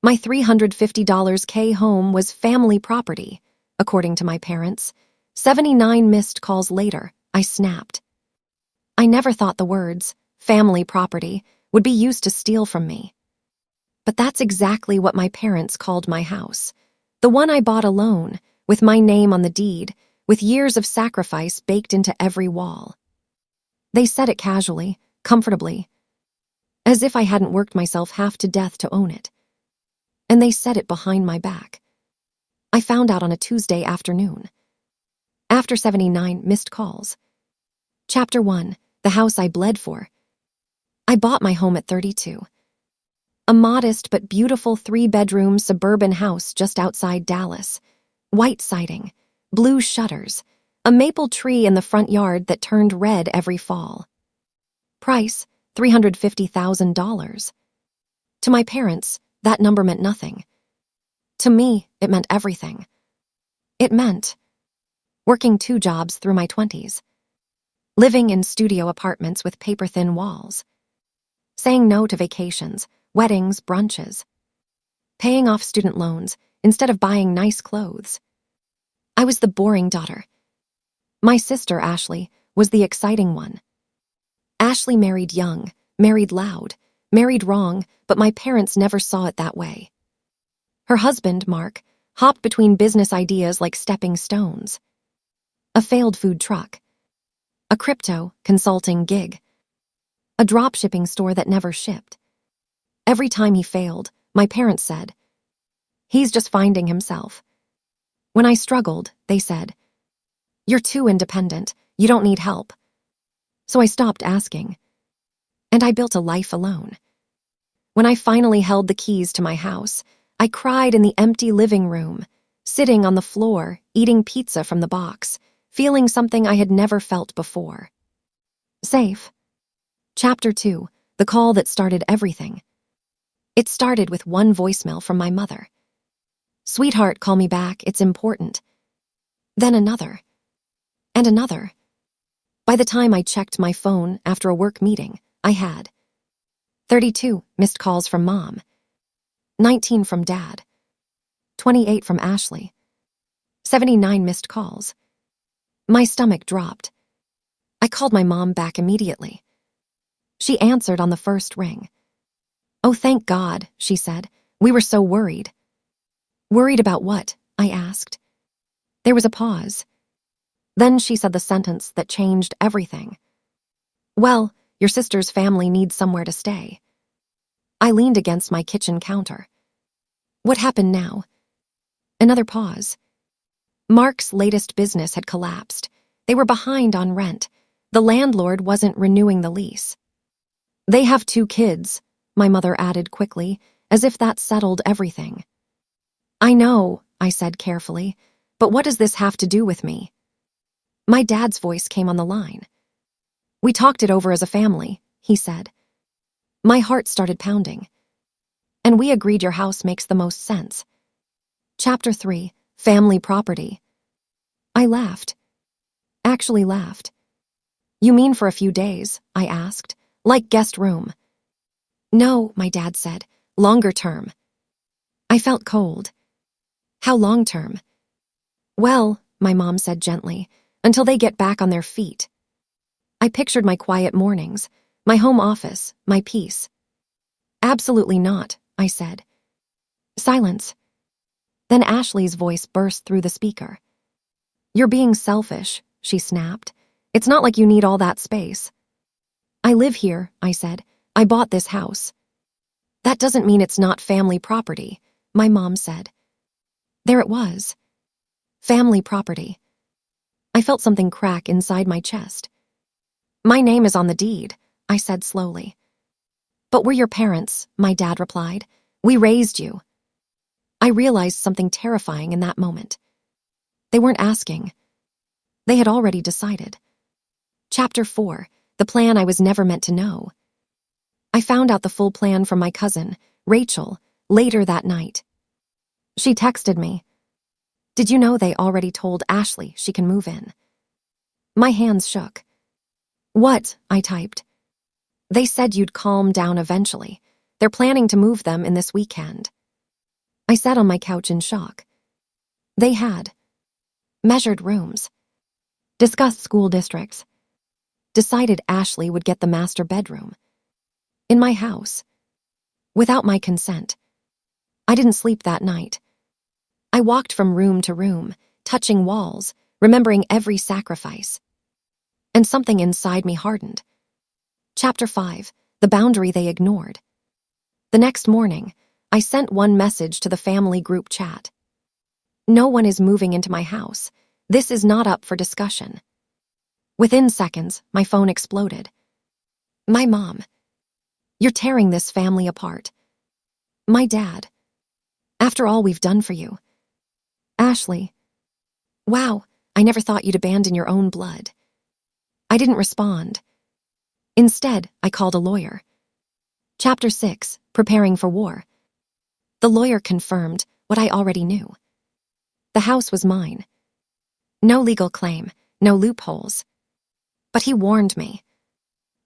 My $350K home was family property, according to my parents. 79 missed calls later, I snapped. I never thought the words, family property, would be used to steal from me. But that's exactly what my parents called my house. The one I bought alone, with my name on the deed, with years of sacrifice baked into every wall. They said it casually, comfortably, as if I hadn't worked myself half to death to own it. And they said it behind my back. I found out on a Tuesday afternoon. After 79 missed calls. Chapter 1, the house I bled for. I bought my home at 32. A modest but beautiful 3-bedroom suburban house just outside Dallas. White siding, blue shutters, a maple tree in the front yard that turned red every fall. Price, $350,000. To my parents, that number meant nothing. To me, it meant everything. It meant working 2 jobs through my 20s, living in studio apartments with paper-thin walls, saying no to vacations, weddings, brunches, paying off student loans instead of buying nice clothes. I was the boring daughter. My sister, Ashley, was the exciting one. Ashley married young, married loud, married wrong, but my parents never saw it that way. Her husband, Mark, hopped between business ideas like stepping stones. A failed food truck, a crypto consulting gig, a drop-shipping store that never shipped. Every time he failed, my parents said, "He's just finding himself." When I struggled, they said, "You're too independent, you don't need help." So I stopped asking. And I built a life alone. When I finally held the keys to my house, I cried in the empty living room, sitting on the floor, eating pizza from the box, feeling something I had never felt before. Safe. Chapter 2, the call that started everything. It started with one voicemail from my mother. "Sweetheart, call me back, it's important." Then another. And another. By the time I checked my phone after a work meeting, I had 32 missed calls from Mom, 19 from Dad, 28 from Ashley, 79 missed calls. My stomach dropped. I called my mom back immediately. She answered on the first ring. "Oh, thank God," she said. "We were so worried." "Worried about what?" I asked. There was a pause. Then she said the sentence that changed everything. "Well, your sister's family needs somewhere to stay." I leaned against my kitchen counter. What happened now? Another pause. Mark's latest business had collapsed. They were behind on rent. The landlord wasn't renewing the lease. "They have 2 kids," my mother added quickly, as if that settled everything. "I know," I said carefully, "but what does this have to do with me?" My dad's voice came on the line. "We talked it over as a family," he said. My heart started pounding. "And we agreed your house makes the most sense." Chapter 3, family property. I laughed. Actually laughed. "You mean for a few days?" I asked. "Like guest room?" "No," my dad said. "Longer term." I felt cold. "How long term?" "Well," my mom said gently, "until they get back on their feet." I pictured my quiet mornings, my home office, my peace. "Absolutely not," I said. Silence. Then Ashley's voice burst through the speaker. "You're being selfish," she snapped. "It's not like you need all that space." "I live here," I said. "I bought this house." "That doesn't mean it's not family property," my mom said. There it was. Family property. I felt something crack inside my chest. "My name is on the deed," I said slowly. "But we're your parents," my dad replied. "We raised you." I realized something terrifying in that moment. They weren't asking. They had already decided. Chapter 4, the plan I was never meant to know. I found out the full plan from my cousin, Rachel, later that night. She texted me. "Did you know they already told Ashley she can move in?" My hands shook. "What?" I typed. "They said you'd calm down eventually. They're planning to move them in this weekend." I sat on my couch in shock. They had measured rooms, discussed school districts, decided Ashley would get the master bedroom. In my house. Without my consent. I didn't sleep that night. I walked from room to room, touching walls, remembering every sacrifice. And something inside me hardened. Chapter 5. The boundary they ignored. The next morning, I sent one message to the family group chat. No one is moving into my house. This is not up for discussion. Within seconds, my phone exploded. My mom. You're tearing this family apart. My dad. After all we've done for you. Ashley. Wow, I never thought you'd abandon your own blood. I didn't respond. Instead, I called a lawyer. Chapter 6. Preparing for war. The lawyer confirmed what I already knew. The house was mine. No legal claim, no loopholes. But he warned me.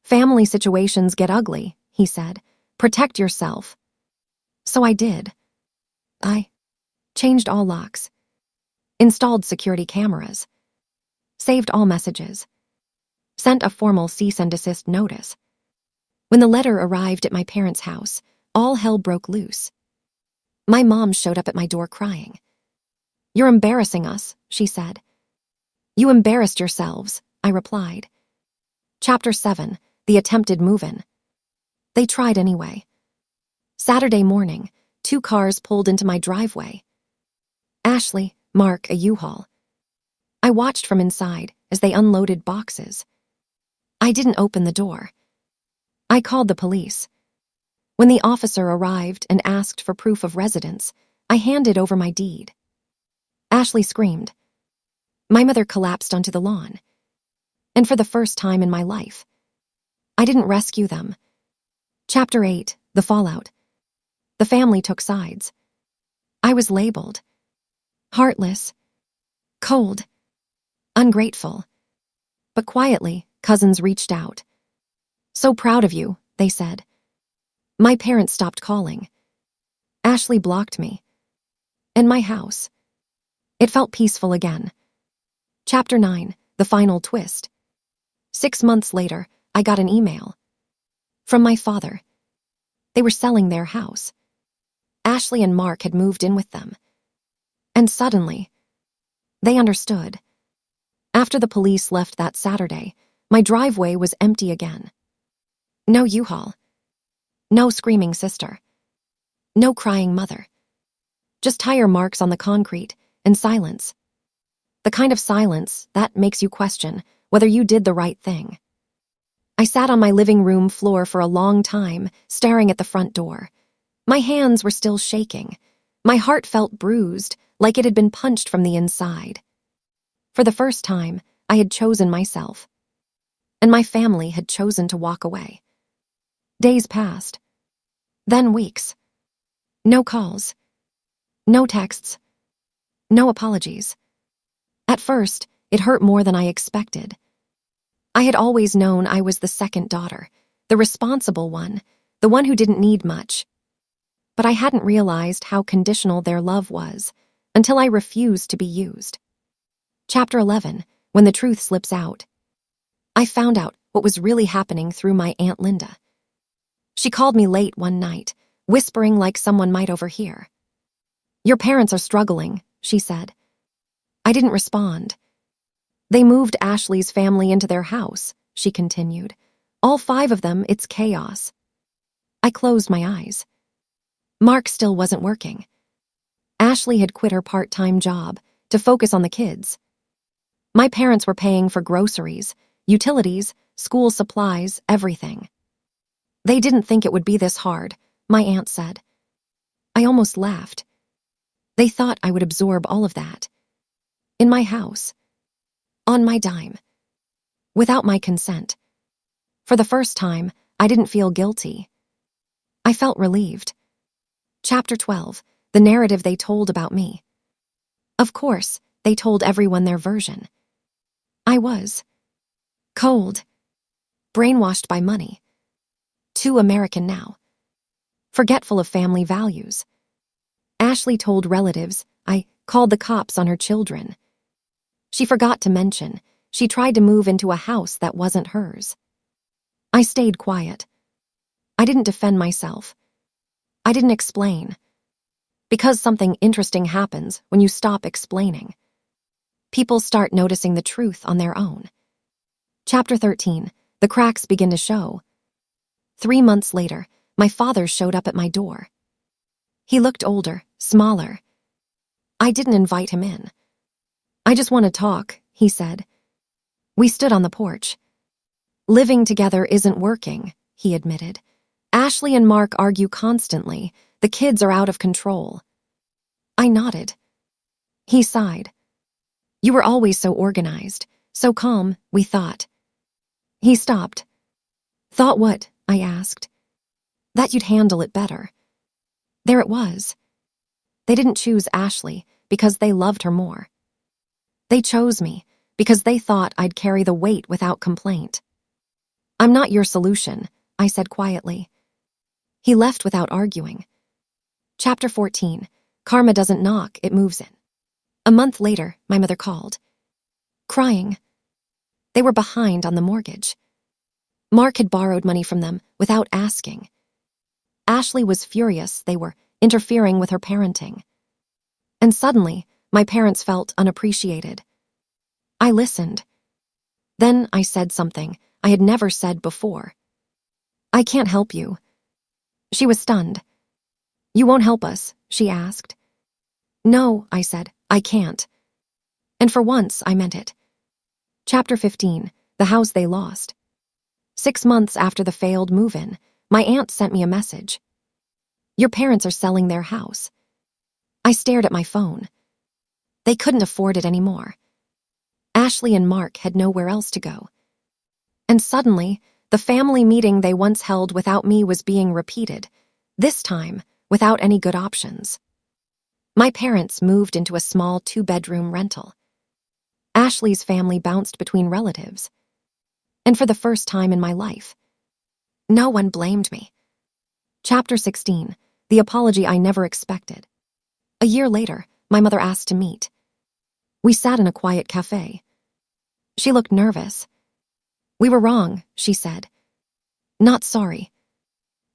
Family situations get ugly, he said. Protect yourself. So I did. I changed all locks, installed security cameras, saved all messages, sent a formal cease and desist notice. When the letter arrived at my parents' house, all hell broke loose. My mom showed up at my door crying. You're embarrassing us, she said. You embarrassed yourselves, I replied. Chapter 7. The attempted move-in. They tried anyway. Saturday morning, 2 cars pulled into my driveway. Ashley, Mark, a U-Haul. I watched from inside as they unloaded boxes. I didn't open the door. I called the police. When the officer arrived and asked for proof of residence, I handed over my deed. Ashley screamed. My mother collapsed onto the lawn. And for the first time in my life, I didn't rescue them. Chapter 8. The fallout. The family took sides. I was labeled heartless, cold, ungrateful. But quietly, cousins reached out. So proud of you, they said. My parents stopped calling. Ashley blocked me. And my house. It felt peaceful again. Chapter 9. The final twist. 6 months later, I got an email. From my father. They were selling their house. Ashley and Mark had moved in with them. And suddenly, they understood. After the police left that Saturday, my driveway was empty again. No U-Haul. No screaming sister. No crying mother. Just tire marks on the concrete and silence. The kind of silence that makes you question whether you did the right thing. I sat on my living room floor for a long time, staring at the front door. My hands were still shaking. My heart felt bruised, like it had been punched from the inside. For the first time, I had chosen myself. And my family had chosen to walk away. Days passed. Then weeks. No calls. No texts. No apologies. At first, it hurt more than I expected. I had always known I was the second daughter, the responsible one, the one who didn't need much. But I hadn't realized how conditional their love was until I refused to be used. Chapter 11. When the truth slips out. I found out what was really happening through my Aunt Linda. She called me late one night, whispering like someone might overhear. Your parents are struggling, she said. I didn't respond. They moved Ashley's family into their house, she continued. All 5 of them, it's chaos. I closed my eyes. Mark still wasn't working. Ashley had quit her part-time job to focus on the kids. My parents were paying for groceries, utilities, school supplies, everything. They didn't think it would be this hard, my aunt said. I almost laughed. They thought I would absorb all of that. In my house. On my dime. Without my consent. For the first time, I didn't feel guilty. I felt relieved. Chapter 12. The narrative they told about me. Of course, they told everyone their version. I was cold, brainwashed by money, too American now, forgetful of family values. Ashley told relatives. I called the cops on her children. She forgot to mention she tried to move into a house that wasn't hers. I stayed quiet. I didn't defend myself. I didn't explain. Because something interesting happens when you stop explaining. People start noticing the truth on their own. Chapter 13. The cracks begin to show. 3 months later, my father showed up at my door. He looked older, smaller. I didn't invite him in. I just want to talk, he said. We stood on the porch. Living together isn't working, he admitted. Ashley and Mark argue constantly. The kids are out of control. I nodded. He sighed. You were always so organized, so calm, we thought. He stopped. Thought what? I asked. That you'd handle it better. There it was. They didn't choose Ashley because they loved her more. They chose me because they thought I'd carry the weight without complaint. I'm not your solution, I said quietly. He left without arguing. Chapter 14. Karma doesn't knock, it moves in. A month later, my mother called. Crying. They were behind on the mortgage. Mark had borrowed money from them without asking. Ashley was furious they were interfering with her parenting. And suddenly, my parents felt unappreciated. I listened. Then I said something I had never said before. I can't help you. She was stunned. You won't help us, she asked. No, I said, I can't. And for once, I meant it. Chapter 15. The house they lost. 6 months after the failed move-in, my aunt sent me a message. Your parents are selling their house. I stared at my phone. They couldn't afford it anymore. Ashley and Mark had nowhere else to go. And suddenly, the family meeting they once held without me was being repeated, this time without any good options. My parents moved into a small 2-bedroom rental. Ashley's family bounced between relatives. And for the first time in my life, no one blamed me. Chapter 16. The apology I never expected. A year later, my mother asked to meet. We sat in a quiet cafe. She looked nervous. We were wrong, she said. Not sorry.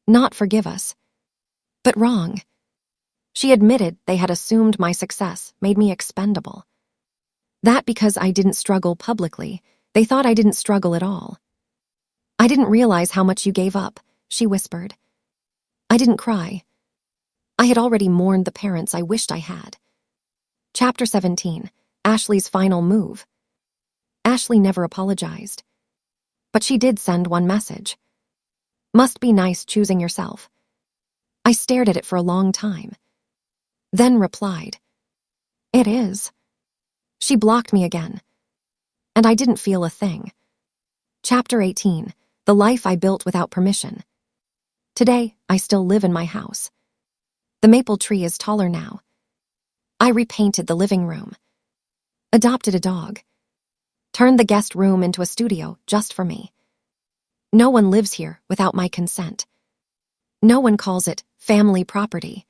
Not forgive us. But wrong. She admitted they had assumed my success made me expendable. That because I didn't struggle publicly, they thought I didn't struggle at all. I didn't realize how much you gave up, she whispered. I didn't cry. I had already mourned the parents I wished I had. Chapter 17. Ashley's final move. Ashley never apologized. But she did send one message. Must be nice choosing yourself. I stared at it for a long time. Then replied. It is. She blocked me again. And I didn't feel a thing. Chapter 18. The life I built without permission. Today, I still live in my house. The maple tree is taller now. I repainted the living room. Adopted a dog. Turned the guest room into a studio just for me. No one lives here without my consent. No one calls it family property.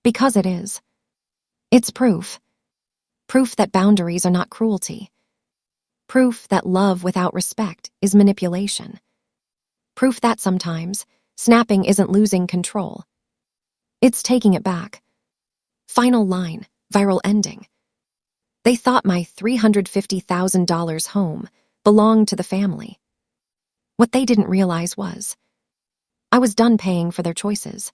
Because it is. It's proof. Proof that boundaries are not cruelty. Proof that love without respect is manipulation. Proof that sometimes snapping isn't losing control. It's taking it back. Final line, viral ending. They thought my $350,000 home belonged to the family. What they didn't realize was, I was done paying for their choices.